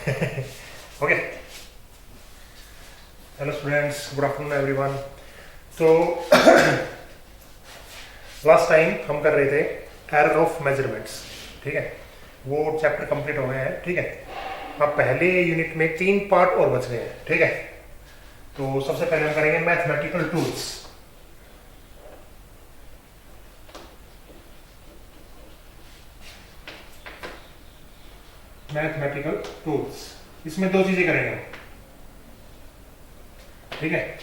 Okay, hello students, good afternoon everyone. तो last time हम कर रहे थे एरर ऑफ मेजरमेंट्स, ठीक है। वो चैप्टर कंप्लीट हो गया है, ठीक है। अब पहले यूनिट में 3 पार्ट और बच गए हैं, ठीक है। तो सबसे पहले हम करेंगे मैथमेटिकल टूल्स। मैथमेटिकल टूल्स, इसमें 2 चीजें करेंगे हम, ठीक है।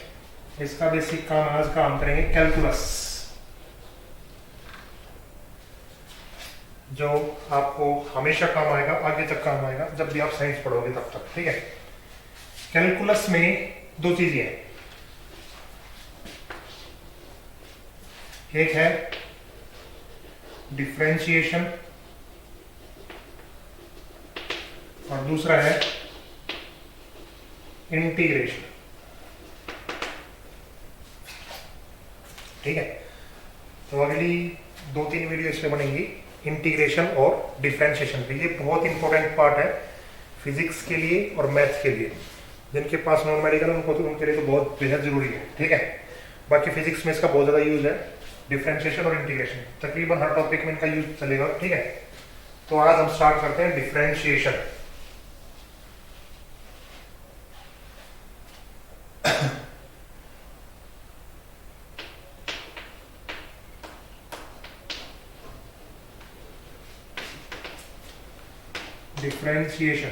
इसका बेसिक काम आज का हम करेंगे कैलकुलस, जो आपको हमेशा काम आएगा, आगे तक काम आएगा, जब भी आप साइंस पढ़ोगे तब तक, ठीक है। कैलकुलस में 2 चीजें हैं, एक है डिफरेंशिएशन और दूसरा है इंटीग्रेशन, ठीक है। तो अगली 2-3 वीडियो इसमें बनेंगी इंटीग्रेशन और डिफरेंशिएशन पे। ये बहुत इंपॉर्टेंट पार्ट है फिजिक्स के लिए और मैथ्स के लिए। जिनके पास नॉन मेडिकल उनको तो उनके लिए तो बहुत बेहद जरूरी है, ठीक है। बाकी फिजिक्स में इसका बहुत ज़्यादा यूज है, डिफरेंशिएशन और इंटीग्रेशन। तकरीबन हर टॉपिक में इनका यूज चलेगा, ठीक है। तो आज हम स्टार्ट करते हैं डिफरेंशिएशन। डिफरेंशिएशन,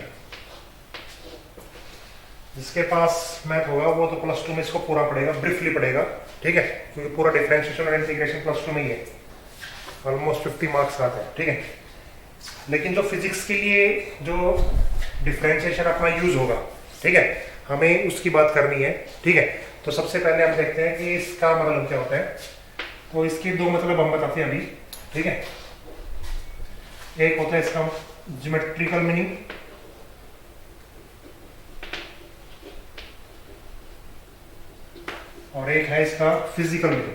जिसके पास मैथ होगा वो तो +2 में इसको पूरा पढ़ेगा, ब्रीफली पढ़ेगा, ठीक है। क्योंकि पूरा डिफरेंशिएशन और इंटीग्रेशन +2 में ही है, ऑलमोस्ट 50 मार्क्स आते हैं, ठीक है। लेकिन जो फिजिक्स के लिए जो डिफरेंशिएशन अपना यूज होगा, ठीक है, हमें उसकी बात करनी है, ठीक है। तो सबसे पहले हम देखते हैं कि इसका मतलब क्या होता है। तो इसके 2 मतलब हम बताते हैं अभी, ठीक है। एक होता है इसका ज्योमेट्रिकल मीनिंग, और एक है इसका फिजिकल मीनिंग।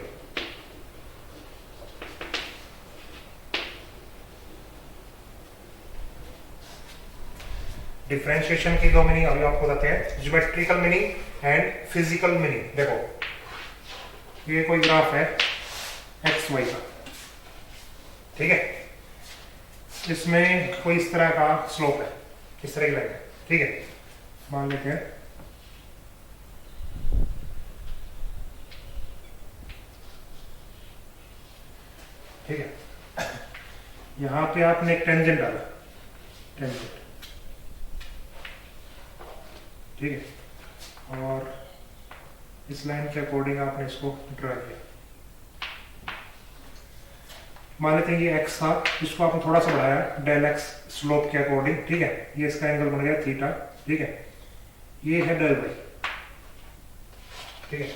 डिफरेंशिएशन की 2 मीनिंग अभी आपको बताते हैं, geometrical meaning and physical meaning. देखो, ये कोई ग्राफ है एक्स वाई का, ठीक है। इसमें कोई इस तरह का स्लोप है, इस तरह की लाइन है, ठीक है। मान लेते हैं ठीक है। यहां पे आपने एक टेंजेंट डाला, टेंजेंट, ठीक है। और इस लाइन के अकॉर्डिंग आपने इसको ड्रा किया। मान लेते हैं ये एक्स था, इसको आपने थोड़ा सा बढ़ाया डेल एक्स स्लोप के अकॉर्डिंग, ठीक है। ये इसका एंगल बन गया थीटा, ठीक है। ये है डेल वाई, ठीक है।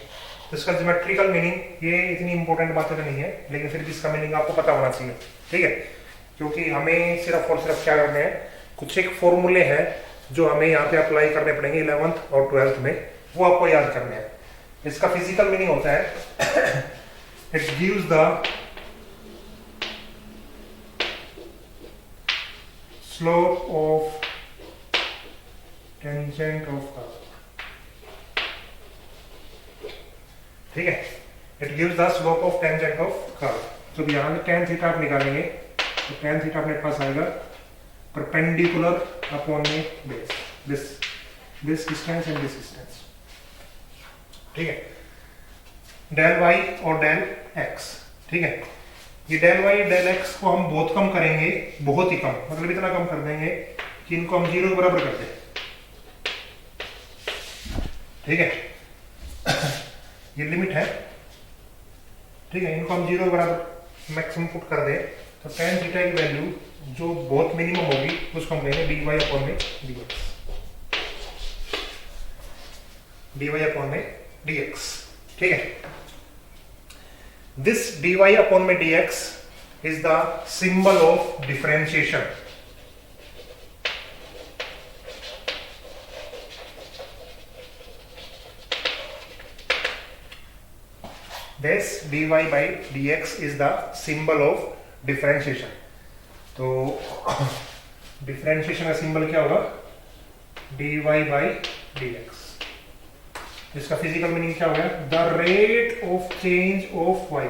तो इसका ज्योमेट्रिकल मीनिंग, ये इतनी इंपॉर्टेंट बातें तो नहीं है, लेकिन फिर भी इसका मीनिंग आपको पता होना चाहिए, ठीक है। क्योंकि हमें सिर्फ और सिर्फ क्या करने हैं, कुछ एक फॉर्मूले हैं जो हमें यहाँ पे अप्लाई करने पड़ेंगे 11th और 12th में, वो आपको याद करने हैं। इसका फिजिकल मीनिंग होता है it gives the slope of tangent of curve, ठीक है। It gives the slope of tangent of curve. तो यहाँ में tan थीटा आप निकालेंगे, तो tan थीटा अपने पास आएगा परपेंडिकुलर अपॉन में base, this distance and this distance, ठीक है। डेल y और डेल x, ठीक है। ये डेल y डेल x को हम बहुत कम करेंगे, बहुत ही कम, मतलब इतना कम कर देंगे कि इनको हम 0 के बराबर कर दें, ठीक है। ये लिमिट है, ठीक है। इनको हम 0 के बराबर मैक्सिमम पुट कर दें, तो tan थीटा की वैल्यू जो बहुत मिनिमम होगी उसको हम कहेंगे dy अपॉन में dx, dy अपॉन में dx, ठीक है। This dy upon में dx is the symbol of differentiation. This dy by dx is the symbol of differentiation. तो डिफरेंशिएशन का सिंबल क्या होगा, dy बाई dx। इसका फिजिकल मीनिंग क्या हो गया? The rate of change of y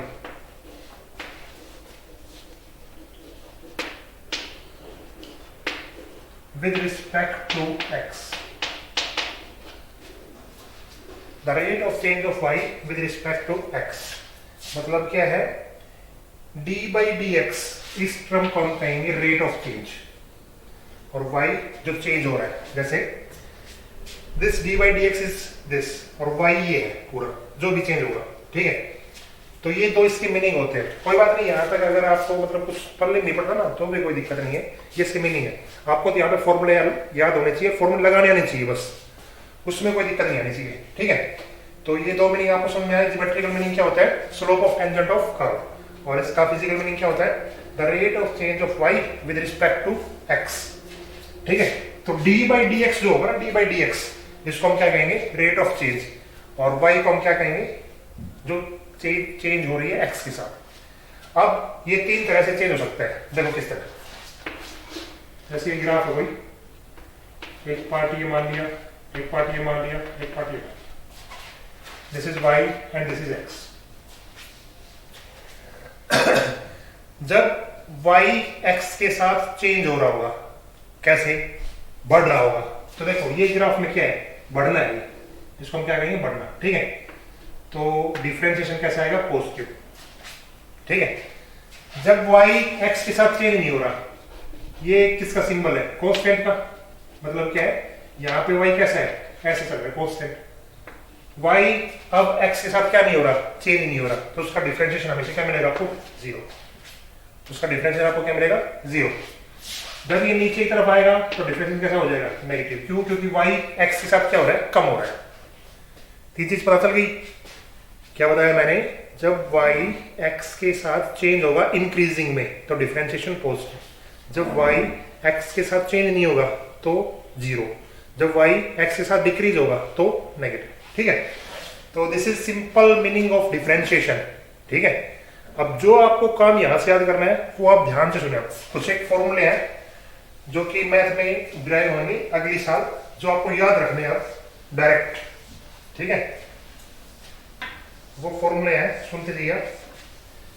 with respect to x। The rate of change of y with respect to x मतलब क्या है? डी बाई डी एक्स, इस टर्म को हम कहेंगे रेट ऑफ चेंज, और y जो चेंज हो रहा है, जैसे this d by d x is this, और y ये है पूरा जो भी चेंज होगा, ठीक है। तो ये दो इसके मीनिंग होते हैं। कोई बात नहीं, यहाँ तक अगर आपको मतलब कुछ पढ़ने नहीं पड़ता ना तो भी कोई दिक्कत नहीं है, ये इसके मीनिंग है। आपको तो यहाँ पे फॉर्मूले याद होने चाहिए, फॉर्मूले लगाने आने चाहिए बस, उसमें कोई दिक्कत नहीं आनी चाहिए, ठीक है। तो ये दो मीनिंग आपको समझ में आया। ज्योमेट्रिकल मीनिंग क्या होता है? Slope of tangent of curve, और इसका फिजिकल मीनिंग क्या होता है? The rate of change of y with respect to x, ठीक है। तो d बाई डी एक्स जो होगा ना, d बाई डी एक्स, इसको हम क्या कहेंगे? रेट ऑफ चेंज, और y को हम क्या कहेंगे? जो चेंज हो रही है x के साथ। अब ये तीन तरह से चेंज हो सकता है, देखो किस तरह। जैसे ये ग्राफ हो गई, एक पार्ट ये मान लिया, एक पार्ट ये मान लिया, एक पार्ट ये, this is y and this is x। जब y x के साथ चेंज हो रहा होगा, कैसे? बढ़ रहा होगा, तो देखो ये ग्राफ में क्या है? बढ़ना है, इसको हम क्या कहेंगे? बढ़ना, ठीक है। तो डिफरेंशिएशन कैसा आएगा? पॉजिटिव, ठीक है। जब y x के साथ चेंज नहीं हो रहा, ये किसका सिंबल है? कांस्टेंट का। मतलब क्या है? यहाँ पे y कैसा है? ऐसे चल रहा है, कांस्टेंट। y अब x के साथ क्या नहीं हो रहा? चेंज नहीं हो रहा, तो उसका डिफरेंशिएशन हमेशा क्या मिलेगा आपको? जीरो। उसका डिफरेंशिएशन आपको क्या मिलेगा? जीरो। जब ये नीचे की तरफ आएगा तो डिफरेंशिएशन कैसा हो जाएगा? नेगेटिव। क्यों? क्योंकि y x के साथ क्या हो रहा है? कम हो रहा है। तीन चीज पता चल गई। क्या बताया मैंने? जब y x के साथ चेंज होगा इंक्रीजिंग में तो डिफरेंशिएशन पॉजिटिव, जब y x के साथ चेंज नहीं होगा तो जीरो, जब y x के साथ डिक्रीज होगा तो नेगेटिव, ठीक है। तो this is simple meaning of differentiation, ठीक है। अब जो आपको काम यहां से याद करना है वो आप ध्यान से सुने। कुछ एक फॉर्मूले हैं जो कि मैथ में ड्राइव होंगे अगली साल, जो आपको याद रखने हैं डायरेक्ट, ठीक है। वो फॉर्मूले हैं, सुनते जाइए।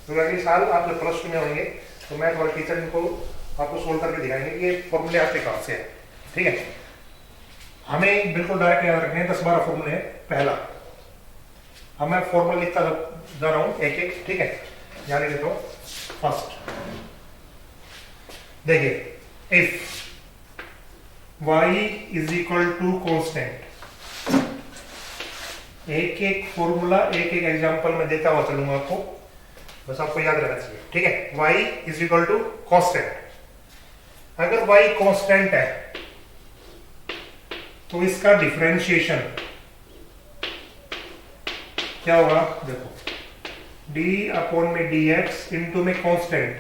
तो अगली साल आप जब प्लस 2 में होंगे तो मैथ वाले टीचर इनको आपको सोल्व करके दिखाएंगे कि ये फॉर्मूले आते कहाँ से हैं, ठीक है। हमें बिल्कुल डायरेक्ट याद रखने हैं 10-12 फॉर्मूले हैं। पहला, अब मैं फॉर्मूला लिखता जा रहा हूं एक एक, ठीक है। यहां लिख देता हूं। फर्स्ट देखिए, if y is equal to constant, एक एक फॉर्मूला एक एक एग्जांपल में देता हुआ चलूंगा आपको, बस आपको याद रखना चाहिए, ठीक है। y is equal to constant. अगर y कांस्टेंट है तो इसका डिफरेंशिएशन क्या होगा? देखो, d अपॉन में dx इंटू में कांस्टेंट,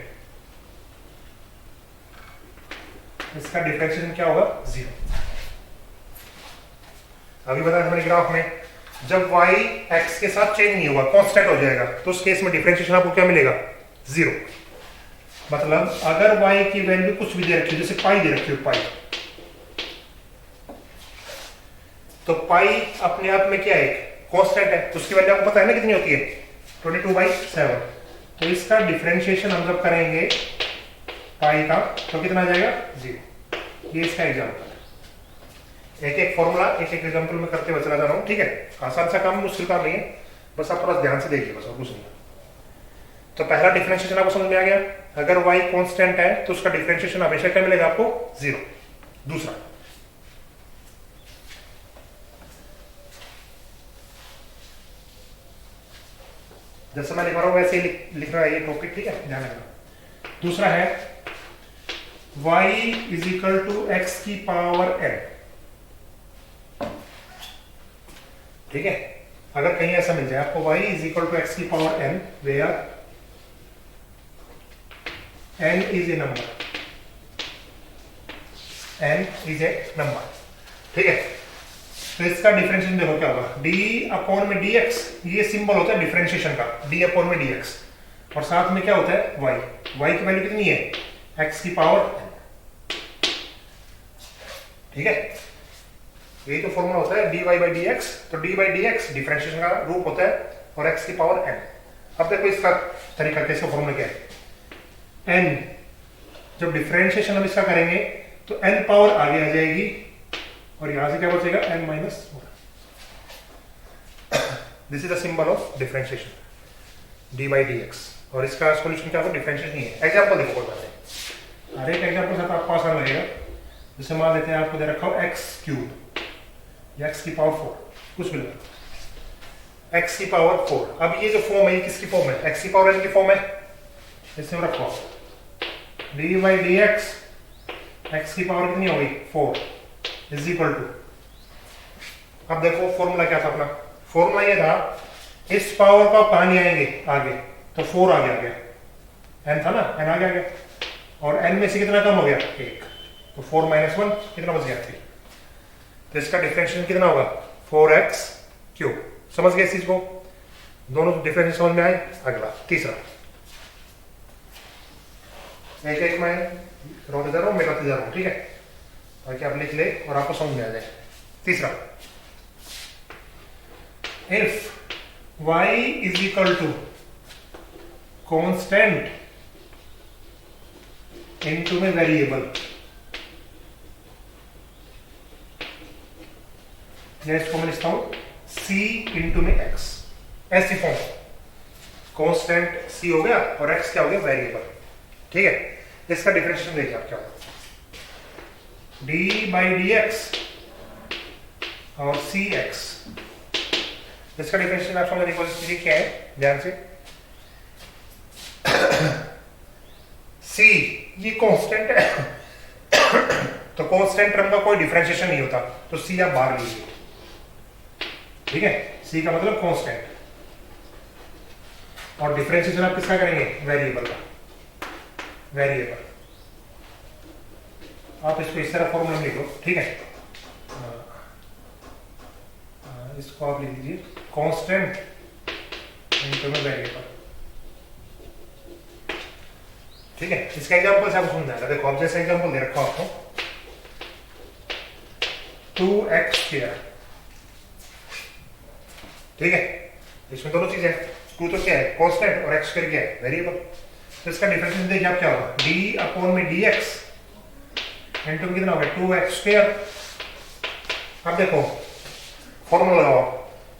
इसका डिफरेंशिएशन क्या होगा? जीरो। अभी बताया हमारे ग्राफ में, जब y x के साथ चेंज नहीं होगा, कांस्टेंट हो जाएगा, तो उस केस में डिफरेंशिएशन आपको क्या मिलेगा? जीरो। मतलब अगर y की वैल्यू कुछ भी दे रखी है, जैसे पाई दे रखी है, पाई, तो पाई अपने आप में क्या है? कांस्टेंट है, उसकी वैल्यू आपको पता है ना कितनी होती है? 22/7। तो इसका डिफरेंशिएशन हम जब करेंगे पाई का तो कितना आ जाएगा? जीरो। ये इसका एग्जांपल है। एक एक फॉर्मूला एक एक एग्जांपल में करते हुए चला जा रहा हूं, ठीक है। आसान सा काम, मुश्किल काम नहीं है, बस आप थोड़ा ध्यान से देखिए, बस और कुछ नहीं। तो पहला डिफरेंशिएशन आपको समझ में आ गया। अगर y कांस्टेंट है तो उसका डिफरेंशिएशन हमेशा क्या मिलेगा आपको? जीरो। दूसरा, जैसे मैं लिख रहा हूं वैसे ही लिख रहा है ये टॉपिक, ठीक है, ध्यान रखना। दूसरा है y is equal to x की पावर n, ठीक है। अगर कहीं ऐसा मिल जाए आपको y is equal to x की power n, where n is a number, n is a number, ठीक है। तो इसका डिफरेंशिएशन देखो क्या होगा? d अपॉन में dx, ये सिंबल होता है डिफरेंशिएशन का, d अपॉन में dx, और साथ में क्या होता है? y की वैल्यू कितनी है? x की पावर n, ठीक है। यही तो फॉर्मूला होता है dy बाई डी एक्स। तो D by d x differentiation का रूप होता है और x की पावर n। अब देखो इसका तरीका कैसे, फॉर्मूला क्या है, n जब डिफरेंशिएशन हम इसका करेंगे तो n पावर आगे आ जाएगी और यहां से क्या बचेगा n minus. This is the symbol of differentiation D by d x. और इसका सॉल्यूशन क्या होगा, डिफरेंशिएशन ही है। एग्जांपल देखो कोई बात नहीं, हर एक एग्जांपल से आपको आसान लगेगा। जैसे मान लेते हैं आपको दे रखा हो एक्स क्यूब या एक्स की पावर 4 कुछ भी लगा, एक्स की पावर 4। अब ये जो फॉर्म है ये किसकी फॉर्म है, एक्स की पावर n की फॉर्म है। इससे रखो D by d x, x की पावर कितनी होगी 4 इज इक्वल टू। अब देखो फॉर्मूला क्या था अपना, फॉर्मूला ये था इस पावर का पानी आएंगे आगे तो 4 आगे आ गया, n था ना, n आगे आ गया और n में से कितना कम हो गया 1, तो 4 माइनस 1 कितना बच गया 3। तो इसका डिफरेंशिएशन कितना होगा 4x क्यूब। समझ गए इस चीज को, दोनों डिफरेंशिएशन समझ में आए। अगला तीसरा, एक एक मैं रोते जा रहा हूं, मिलाते जा रहा हूं, ठीक है, ताकि आप लिख ले और आपको समझ में आ जाए। तीसरा, if y is equal to constant into में वेरिएबल, या इसको मैं लिखता हूं c इंटू में x, ऐसी फॉर्म। कांस्टेंट c हो गया और x क्या हो गया वेरिएबल, ठीक है। इसका डिफरेंशिएशन देखिए आप क्या होगा, डी बाई डी एक्स और सी एक्स। इसका डिफरेंशिएशन आप समझने की कोशिश कीजिए क्या है, ध्यान से। c ये कांस्टेंट है तो कांस्टेंट टर्म का कोई डिफरेंशिएशन नहीं होता, तो c आप बाहर लीजिए, ठीक है। c का मतलब कांस्टेंट, और डिफरेंशिएशन आप किसका करेंगे वेरिएबल का, वेरिएबल। आप इसको इस तरह फॉर्मूला में लिख लो, ठीक है। इसको आप लिख दीजिए कांस्टेंट इनटू में वेरिएबल, ठीक है। इसका एग्जांपल से आपको समझ आएगा। देखो अब जैसे एग्जांपल दे रखा आपको 2x स्क्वायर, ठीक है। इसमें दोनों चीजें हैं, 2 तो क्या है कांस्टेंट और x स्क्वायर क्या है वेरिएबल। तो इसका डिफरेंशिएशन देखिए आप क्या होगा, d अपॉन में dx इनटू में कितना होगा 2x स्क्वायर। अब देखो फॉर्मूला लगाओ,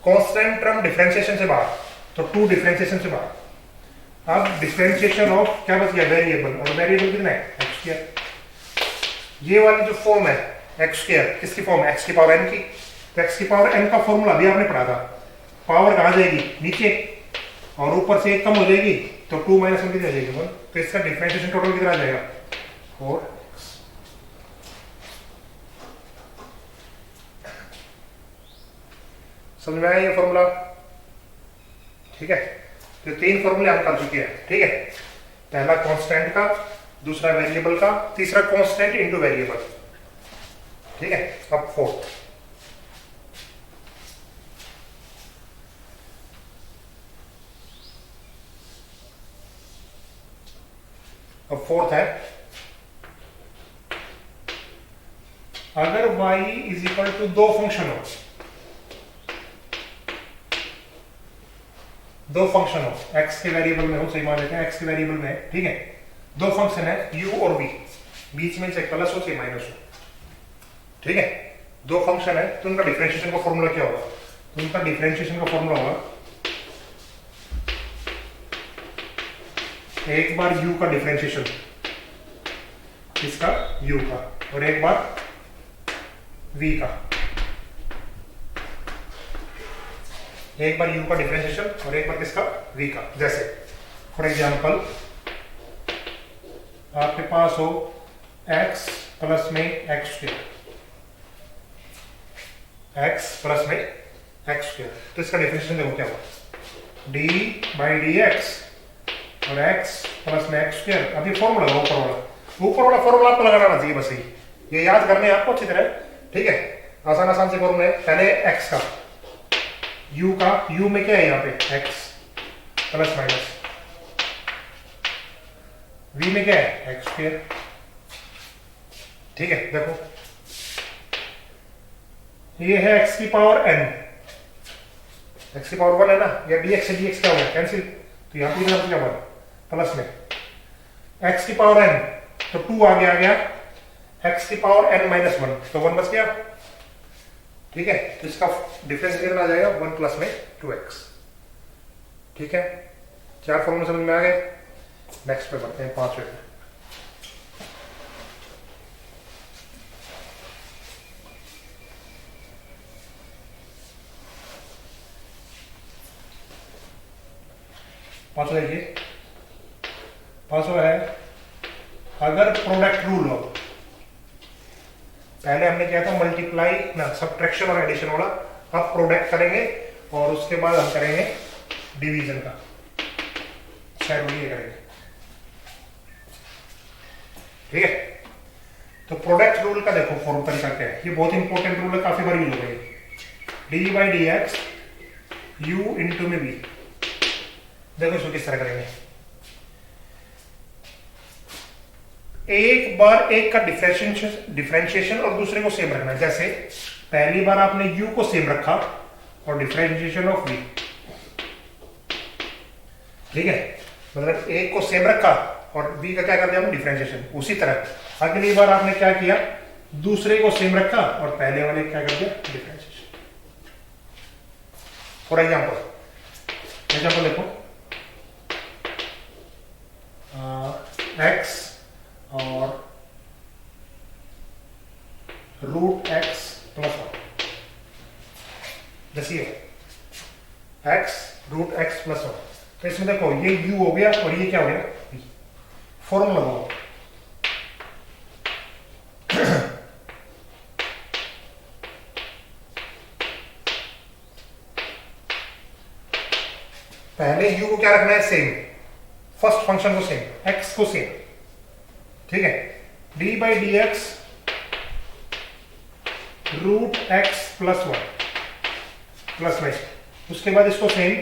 कांस्टेंट टर्म डिफरेंशिएशन से बाहर, तो 2 डिफरेंशिएशन से बाहर। अब डिफरेंशिएशन ऑफ क्या बच गया वेरिएबल, और वेरिएबल कितना है x स्क्वायर। ये वाली जो फॉर्म है x स्क्वायर किसकी फॉर्म है, x की पावर n की। तो x की पावर n का फॉर्मूला भी आपने पढ़ा था, पावर कहां जाएगी नीचे और ऊपर से 1 कम हो जाएगी, तो 2 माइनस 1 कितनी आ जाएगी 1। तो इसका डिफरेंशिएशन टोटल कितना आ जाएगा 4x। समझ में आया ये फॉर्मूला, ठीक है। तो 3 फॉर्मूले हम कर चुके हैं, ठीक है। पहला कांस्टेंट का, दूसरा वेरिएबल का, तीसरा कांस्टेंट इनटू वेरिएबल, ठीक है। अब फोर्थ, अब फोर्थ है अगर y is equal to 2 function हो, 2 फंक्शन हो, x के वेरिएबल में हो, सही मान लेते हैं x के वेरिएबल में, ठीक है। 2 फंक्शन है u और v, बीच में चाहे प्लस हो चाहे माइनस हो, ठीक है। 2 फंक्शन है तो उनका डिफरेंशिएशन का फॉर्मूला क्या होगा, तो उनका डिफरेंशिएशन का फॉर्मूला होगा एक बार u का डिफरेंशिएशन इसका u का, और एक बार v का, एक बार u का डिफरेंशिएशन और एक बार किसका v का। जैसे फॉर एग्जांपल आपके पास हो x प्लस में x स्क्वायर, x प्लस में x स्क्वायर, तो इसका डिफरेंशिएशन देखो क्या होगा d बाई डी एक्स और x प्लस में x स्क्वायर। अब ये फॉर्मूला लगाओ, ऊपर वाला फॉर्मूला आपको लगाना चाहिए, बस ये याद करने हैं आपको अच्छी तरह, ठीक है। आसान आसान से फॉर्मूले, पहले x का, u का, u में क्या है यहाँ पे x प्लस माइनस, v में क्या है x स्क्वायर, ठीक है। देखो ये है x की पावर n, x की पावर 1 है ना, या dx से dx क्या हो गया कैंसिल, तो यहाँ पे क्या बना प्लस में x की पावर n, तो 2 आगे आ गया, x की पावर n माइनस 1, तो 1 बच गया। ठीक है, तो इसका डिफरेंस कितना आ जाएगा 1 प्लस में 2x। ठीक है, 4 फॉर्मूले समझ में आ गए। नेक्स्ट पे बढ़ते हैं 5वें पे। पांचवा देखिए, पांचवा है अगर प्रोडक्ट रूल हो, पहले हमने किया था मल्टीप्लाई ना सब्ट्रैक्शन और एडिशन वाला, अब प्रोडक्ट करेंगे और उसके बाद हम करेंगे डिवीजन का, शायद ये करेंगे। ठीक है, तो प्रोडक्ट रूल का देखो फॉर्म तरीका क्या है, ये बहुत इंपॉर्टेंट रूल है, काफी बार यूज होगा ये। D by d x you into में बी, देखो इसको किस तरह करेंगे। एक बार एक का डिफरेंशिएशन और दूसरे को सेम रखना है, जैसे पहली बार आपने u को सेम रखा और डिफरेंशिएशन ऑफ v। ठीक है, मतलब एक को सेम रखा और v का क्या कर दिया हमने डिफरेंशिएशन। उसी तरह अगली बार आपने क्या किया, दूसरे को सेम रखा और पहले वाले क्या कर दिया डिफरेंशिएशन। फॉर एग्जाम्पल देखो, x और रूट x प्लस 1, जैसे x रूट x प्लस 1, तो इसमें देखो ये u हो गया और ये क्या हो गया v। फॉर्मूला लगाओ, पहले u को क्या रखना है सेम, फर्स्ट फंक्शन को सेम, x को सेम। ठीक है, d by d x root x plus 1 plus में, उसके बाद इसको same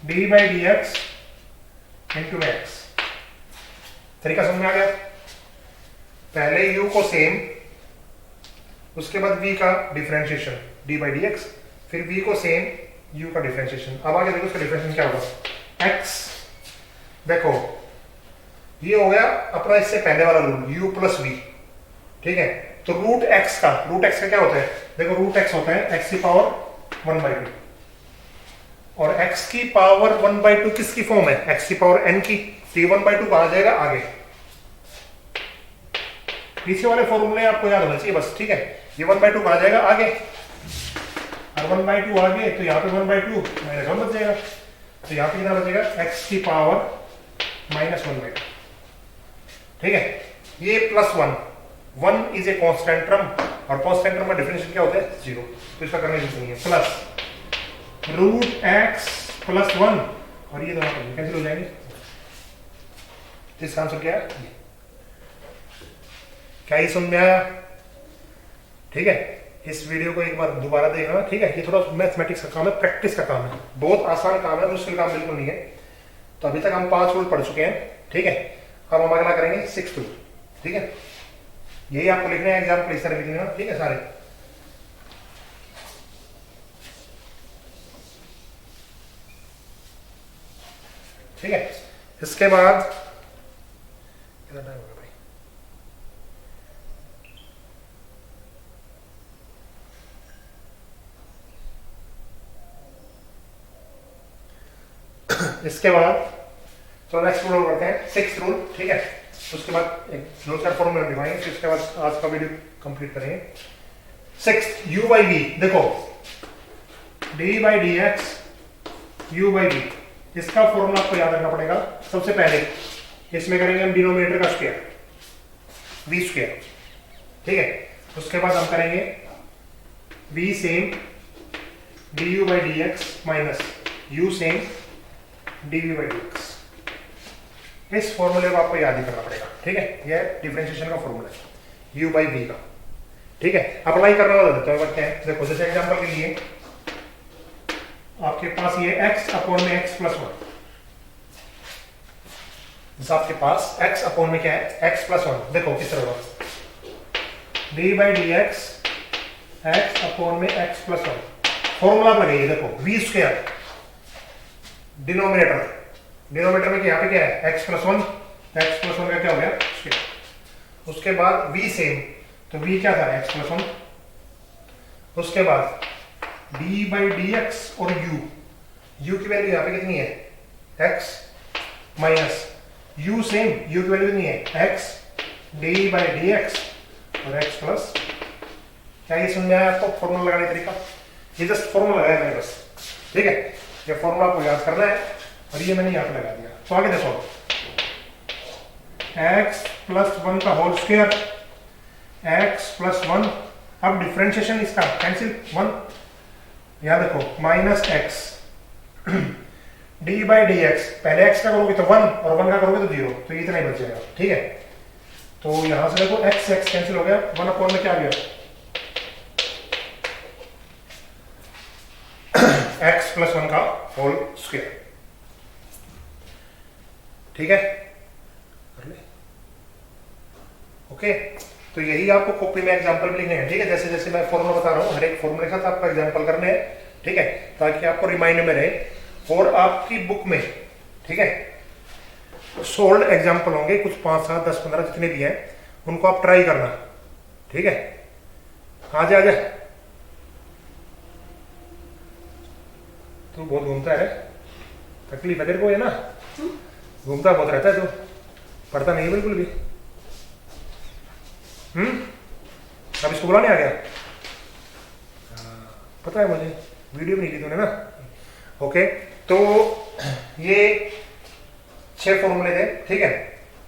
d by d x into x. तरीका समझ में आ गया, पहले u को सेम, उसके बाद v का differentiation d by d x, फिर v को सेम u का डिफरेंशिएशन। अब आगे देखो उसका डिफरेंशिएशन क्या होगा, x देखो ये हो गया अपना इससे पहले वाला रूल u प्लस v। ठीक है, तो रूट x का क्या होता है, देखो रूट x होता है x की पावर 1/2, और x की पावर 1/2 किसकी फॉर्म है, x की पावर n की, तो 1/2 कहा जाएगा आगे। पीछे वाले फॉर्मूले आपको याद होना चाहिए बस। ठीक है, ये 1/2 कहा जाएगा आगे, और 1/2 आगे, तो यहाँ पे 1/2 माइनस 1 बच जाएगा, तो यहाँ पे कितना बचेगा x की पावर माइनस 1/2। ठीक है, ये plus 1 is a constant term, और कांस्टेंट टर्म का डिफरेंशियल क्या होता है 0, तो इसका करने की जरूरत नहीं है। प्लस रूट x प्लस 1, और ये दोनों कैंसिल हो जाएंगे, तो इसका आंसर क्या है, क्या ही समझ में आया। ठीक है, इस वीडियो को एक बार दोबारा देखना। ठीक है, ये थोड़ा मैथमेटिक्स का काम है, प्रैक्टिस का काम है, बहुत आसान काम है, मुश्किल काम बिल्कुल नहीं है। तो अभी तक हम 5 रूल पढ़ चुके हैं। ठीक है, अब हम अगला करेंगे 6th रूल। ठीक है, यही आपको लिखना है, एग्जाम्पल इस तरह लिखने हैं। ठीक है सारे, ठीक है, इसके बाद कितना टाइम होगा भाई, इसके बाद तो नेक्स्ट रूल करते हैं 6th रूल। ठीक है, उसके बाद एक 2-4 फॉर्मूला दिखाएंगे, फिर उसके बाद आज का वीडियो कंप्लीट करेंगे। 6th u बाई v, देखो d by d x u by v, इसका फॉर्मूला आपको याद रखना पड़ेगा। सबसे पहले इसमें करेंगे हम डिनोमिनेटर का स्क्वायर v स्क्वायर। ठीक है, उसके बाद हम करेंगे v same du by d x minus u same dv by d x. इस फॉर्मूले को आपको याद ही करना पड़ेगा। ठीक है, यह डिफरेंशिएशन का फॉर्मूला है u बाई v का। ठीक है, अप्लाई करना वाला देते हैं, करते हैं। देखो जैसे एग्जांपल के लिए आपके पास ये x अपॉन में x प्लस 1, जैसे आपके पास x अपॉन में क्या है x प्लस 1, देखो किस तरह होगा, D by d x x upon में एक्स प्लस वन। फॉर्मूला लगाइए, देखो वी स्क्वायर डिनोमिनेटर में यहाँ पे क्या है एक्स प्लस वन का क्या हो गया स्क्वायर। उसके बाद वी सेम, तो वी क्या था एक्स प्लस वन। उसके बाद डी बाई डी एक्स और यू की वैल्यू यहाँ पे कितनी है x minus you same, you की वैल्यू कितनी है x d by d x और एक्स प्लस। क्या ये समझ में आया आपको फॉर्मूला लगाने का तरीका? ये जस्ट फॉर्मूला लगाया मैंने बस, ठीक है। ये फॉर्मूला आपको याद करना है और ये मैंने यहाँ पे लगा दिया। तो आगे देखो एक्स प्लस वन का whole square x plus one. अब डिफरेंशिएशन इसका कैंसिल वन, यहाँ देखो minus x d by d x, पहले एक्स का करोगे तो वन और वन का करोगे तो जीरो, तो इतना ही बच जाएगा, ठीक है। तो यहां से देखो एक्स एक्स कैंसिल हो गया, वन अपॉन में क्या आ गया एक्स प्लस वन का होल स्क्वायर, ठीक है। ओके, तो यही आपको कॉपी में एग्जांपल भी लिखने हैं, ठीक है। जैसे जैसे मैं फॉर्मूला बता रहा हूँ हर एक फॉर्मूले के साथ आपको एग्जांपल करने हैं, ठीक है, ताकि आपको रिमाइंड में रहे। और आपकी बुक में, ठीक है, सोल्ड एग्जांपल होंगे कुछ 5, 7, 10, 15 जितने भी हैं, उनको आप ट्राई करना, ठीक है। आजा आजा, तू बहुत घूमता है, तकलीफ है तेरे को, है ना, घूमता बहुत रहता है तू, पढ़ता नहीं बिल्कुल भी। अब इसको बुलाने आ गया, पता है मुझे, वीडियो भी नहीं ली तूने ना। ओके, तो ये 6 फॉर्मूले थे, ठीक है।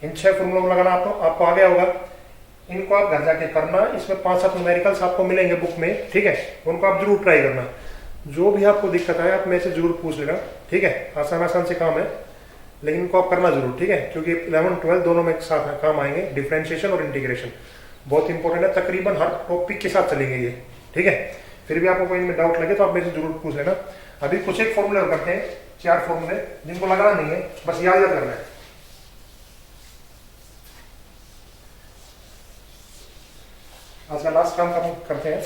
इन 6 फॉर्मूलों को लगाना आपको आ गया होगा। इनको आप घर जाके करना, इसमें 5-7 न्यूमेरिकल्स आपको मिलेंगे बुक में, ठीक है। उनको आप जरूर ट्राई करना। जो भी आपको दिक्कत आए आप मेरे से जरूर पूछ लेना, ठीक है। आसान आसान से काम है, लेकिन इनको आप करना जरूर, ठीक है, क्योंकि 11, 12 दोनों में एक साथ काम आएंगे। डिफरेंशिएशन और इंटीग्रेशन बहुत इंपॉर्टेंट है, तकरीबन हर टॉपिक के साथ चलेंगे ये, ठीक है। फिर भी आपको कोई इनमें डाउट लगे तो आप मेरे से जरूर पूछ लेना। अभी कुछ एक फॉर्मूले करते हैं, 4 फॉर्मूले जिनको लगाना नहीं है, बस याद करना है। आज का लास्ट काम करते हैं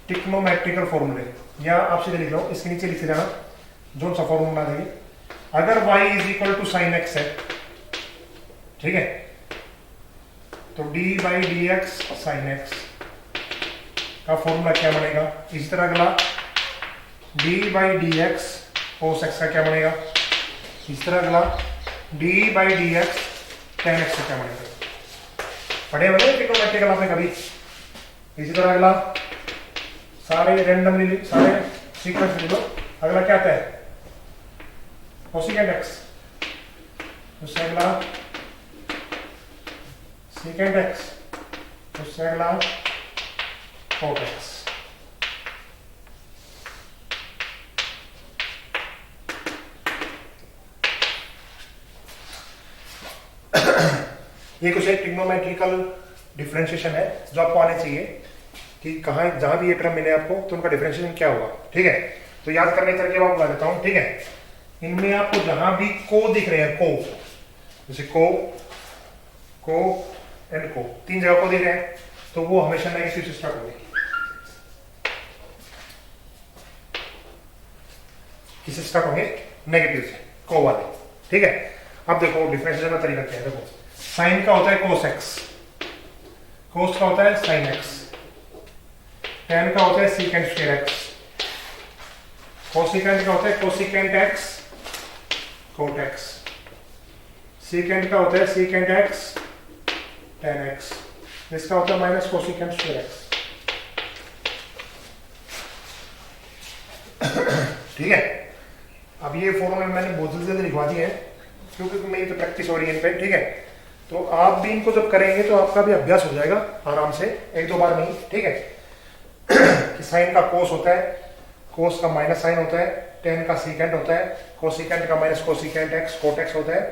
ट्रिग्नोमेट्रिकल फॉर्मूले, या आप सीधे लिख लो, इसके नीचे लिखे जाना जो सा फॉर्मूला देंगे। अगर y is equal to sine x है, ठीक है, तो d by d x sine x का फॉर्मूला क्या बनेगा। इसी तरह अगला d by d x cos x का क्या बनेगा। इस तरह अगला d by d x tan x का क्या बनेगा। पढ़े हुए ट्रिग्नोमेट्रिकल आपने कभी। इसी तरह अगला सारे रैंडमली सारे सीक्वेंस ले लो। अगला क्या आता है कोसेकेंट एक्स, उससे अगला सेकेंड एक्स, उससे अगला कोट एक्स। ये कुछ एक ट्रिग्नोमेट्रिकल डिफरेंशिएशन है जो आपको आने चाहिए कि कहाँ जहां भी ये टर्म मिले आपको तो उनका डिफरेंशिएशन क्या होगा, ठीक है। तो याद करने के तरीके मैं बता देता हूँ, ठीक है। इनमें आपको जहां भी को दिख रहे हैं, को जैसे को एंड को, 3 जगह को दिख रहे हैं, तो वो हमेशा नेगेटिव से स्टार्ट होंगे। किससे स्टार्ट होंगे नेगेटिव से, को वाले, ठीक है। अब देखो डिफरेंशिएशन का तरीका क्या है। देखो साइन का होता है कोस एक्स, कोस का होता है साइन एक्स, टेन का होता है सीकेंट स्क्वायर एक्स, कोसिकेंट का होता है cosecant x cot x, secant का होता है सीकेंट एक्स टेन एक्स, इसका होता है माइनस कोसिकेंट स्क्वायर एक्स, ठीक है। अब ये फॉर्मूला मैंने बहुत जल्दी लिखवा दिए हैं क्योंकि मेरी तो प्रैक्टिस हो रही है इन पे, ठीक है। तो आप भी इनको जब करेंगे तो आपका भी अभ्यास हो जाएगा आराम से, 1-2 बार में ही, ठीक है। कि साइन का कोस होता है, कोस का माइनस साइन होता है, टेन का सीकेंट होता है, कोसिकेंट का minus cosecant x cot x होता है,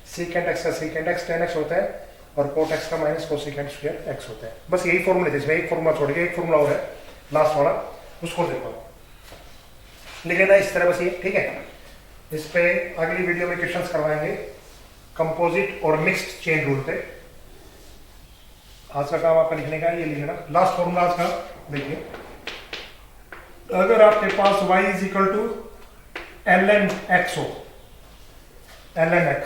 सीकेंट एक्स का सीकेंट एक्स टेन एक्स होता है, और कोट एक्स का माइनस कोसिकेंट स्क्वायर एक्स होता है। बस यही फॉर्मूले थे, इसमें एक फॉर्मूला छोड़ के एक फॉर्मूला और है लास्ट वाला, उसको देखो लिख लेना इस तरह बस ये, ठीक है। इस पे अगली वीडियो में क्वेश्चंस करवाएंगे कंपोजिट और मिक्स्ड चेन रूल पे, आज का काम आपका लिखने का है, ये लिखना लास्ट फॉर्मूला आज का। देखिए अगर आपके पास y इज इक्वल टू ln x हो, ln x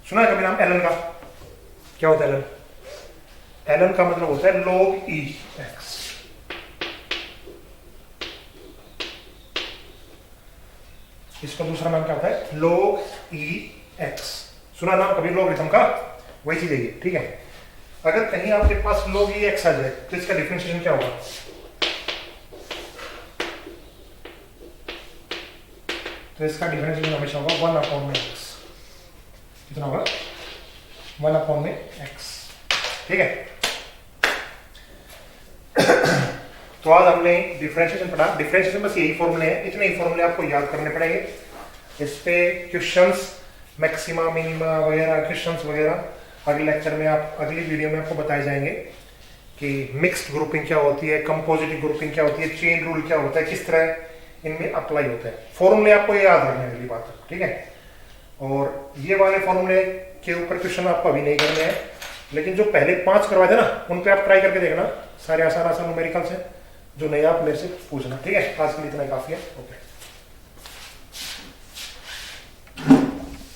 सुना है कभी नाम ln का? क्या होता है ln? ln का मतलब होता है log e x। इसका दूसरा नाम क्या होता है? log e x। सुना नाम कभी लॉगरिथम का? वही चीज है ये, ठीक है। अगर कहीं आपके पास log e x आ जाए तो इसका डिफरेंशिएशन क्या होगा? तो इसका डिफरेंशिएशन हमेशा होगा 1/x। कितना होगा? 1/x, ठीक है। तो आज हमने डिफरेंशिएशन पढ़ा। डिफरेंशिएशन बस यही फॉर्मूले हैं, इतने ही फॉर्मूले आपको याद करने पड़ेंगे। इस पे क्वेश्चंस मैक्सिमा मिनिमा वगैरह क्वेश्चंस वगैरह अगले लेक्चर में अगली वीडियो में आपको बताए जाएंगे कि मिक्स्ड ग्रुपिंग क्या होती है, कंपोजिट ग्रुपिंग क्या होती है, चेन रूल क्या होता है, किस तरह इनमें अप्लाई होता है। फॉर्मूले आपको ये याद रखने वाली बात है, ठीक है। और ये वाले फॉर्मूले के ऊपर क्वेश्चन आपको अभी नहीं करने हैं, लेकिन जो पहले 5 करवाए थे ना उन पे आप ट्राई करके देखना, सारे आसान आसान न्यूमेरिकल्स हैं। जो नहीं आप मेरे से पूछना, ठीक है। आज के लिए इतना काफी है, ओके।